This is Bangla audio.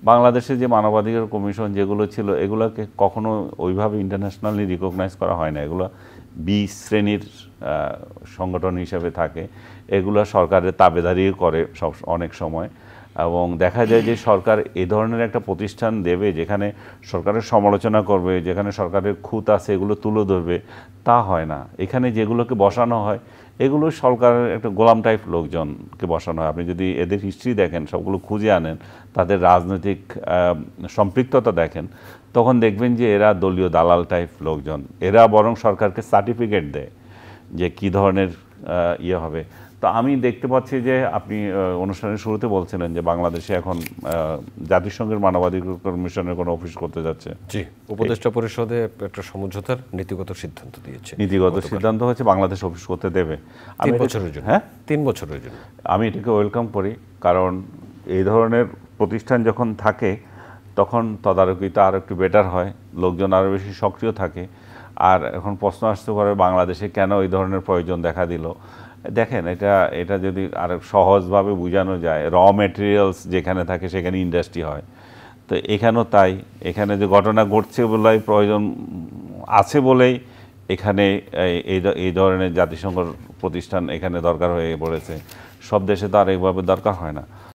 বাংলাদেশে যে মানবাধিকার কমিশন যেগুলো ছিল এগুলোকে কখনো ওইভাবে ইন্টারন্যাশনালি রিকগনাইজ করা হয় না, এগুলো বি শ্রেণীর সংগঠন হিসেবে থাকে, এগুলো সরকারের তাবেদারিও করে অনেক সময়। এবং দেখা যায় যে সরকার এই ধরনের একটা প্রতিষ্ঠান দেবে যেখানে সরকারের সমালোচনা করবে, যেখানে সরকারের খুঁত আছে এগুলো তুলে ধরবে, তা হয় না। এখানে যেগুলোকে বসানো হয় এগুলো সরকারের একটা গোলাম টাইপ লোকজনকে বসানো হয়। আপনি যদি এদের হিস্ট্রি দেখেন, সবগুলো খুঁজে আনেন, তাদের রাজনৈতিক সম্পৃক্ততা দেখেন, তখন দেখবেন যে এরা দলীয় দালাল টাইপ লোকজন। এরা বরং সরকারকে সার্টিফিকেট দেয় যে কী ধরনের ইয়ে হবে। তো আমি দেখতে পাচ্ছি যে আপনি অনুষ্ঠানের শুরুতে বলছিলেন যে বাংলাদেশে এখন জাতিসংঘের মানবাধিকার কমিশনের কোনো অফিস করতে যাচ্ছে। জি, উপদেষ্টা পরিষদে একটা সমঝোতার নীতিগত সিদ্ধান্ত দিয়েছে। নীতিগত সিদ্ধান্ত হচ্ছে বাংলাদেশ অফিস করতে দেবে 3 বছরের জন্য। হ্যাঁ, 3 বছরের জন্য। আমি এটাকে ওয়েলকাম করি, কারণ এই ধরনের প্রতিষ্ঠান যখন থাকে তখন তদারকিটা আরও একটু বেটার হয়, লোকজন আরও বেশি সক্রিয় থাকে। আর এখন প্রশ্ন আসতে পারে বাংলাদেশে কেন এই ধরনের প্রয়োজন দেখা দিল। দেখেন, এটা যদি আর সহজভাবে বোঝানো যায়, র মেটেরিয়ালস যেখানে থাকে সেখানে ইন্ডাস্ট্রি হয়। তো এখানেও তাই, এখানে যে ঘটনা ঘটছে বলেই প্রয়োজন আছে বলেই এখানে এই ধরনের জাতিসংঘ প্রতিষ্ঠান এখানে দরকার হয়ে পড়েছে। সব দেশে তো আর এইভাবে দরকার হয় না।